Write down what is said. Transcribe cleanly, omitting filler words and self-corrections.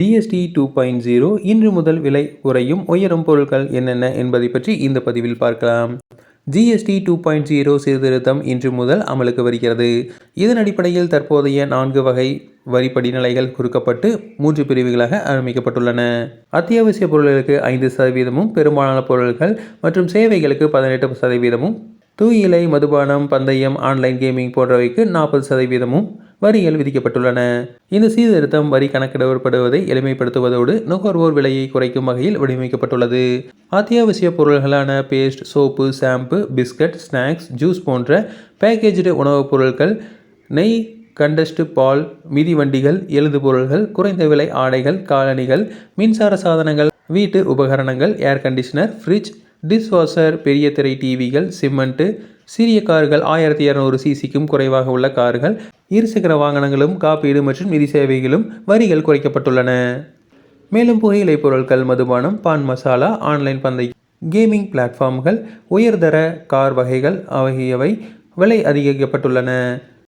GST 2.0 இன்று முதல் விலை குறையும் உயரும் பொருட்கள் என்னென்ன என்பதை பற்றி இந்த பதிவில் பார்க்கலாம். ஜிஎஸ்டி 2.0 சீர்திருத்தம் இன்று முதல் அமலுக்கு வருகிறது. இதன் அடிப்படையில் தற்போதைய 4 வகை வரி படிநிலைகள் குறைக்கப்பட்டு 3 பிரிவுகளாக அமைக்கப்பட்டுள்ளன. அத்தியாவசிய பொருட்களுக்கு 5%, பெரும்பாலான பொருட்கள் மற்றும் சேவைகளுக்கு 18%, தூயிலை, மதுபானம், பந்தயம், ஆன்லைன் கேமிங் போன்றவைக்கு 40% வரிகள் விதிக்கப்பட்டுள்ளன. இந்த சீர்திருத்தம் வரி கணக்கிடப்படுவதை எளிமைப்படுத்துவதோடு நுகர்வோர் விலையை குறைக்கும் வகையில் வடிவமைக்கப்பட்டுள்ளது. அத்தியாவசிய பொருட்களான paste, soap, shampoo, biscuit, snacks, juice போன்ற பேக்கேஜ்டு உணவுப் பொருட்கள், நெய், கண்டஸ்டு பால், மிதிவண்டிகள், எழுதுபொருள்கள், குறைந்த விலை ஆடைகள், காலணிகள், மின்சார சாதனங்கள், வீட்டு உபகரணங்கள், ஏர் கண்டிஷனர், ஃப்ரிட்ஜ், டிஷ்வாஷர், பெரிய திரை டிவிகள், சிமெண்ட், சிறிய கார்கள், 1200 சிசிக்கும் குறைவாக உள்ள கார்கள், இருசக்கர வாகனங்களும், காப்பீடு மற்றும் நிதி சேவைகளும் வரிகள் குறைக்கப்பட்டுள்ளன. மேலும் புகையிலை பொருட்கள், மதுபானம், பான் மசாலா, ஆன்லைன் பந்தயம், கேமிங் பிளாட்ஃபார்ம்கள், உயர்தர கார் வகைகள் ஆகியவை விலை அதிகரிக்கப்பட்டுள்ளன.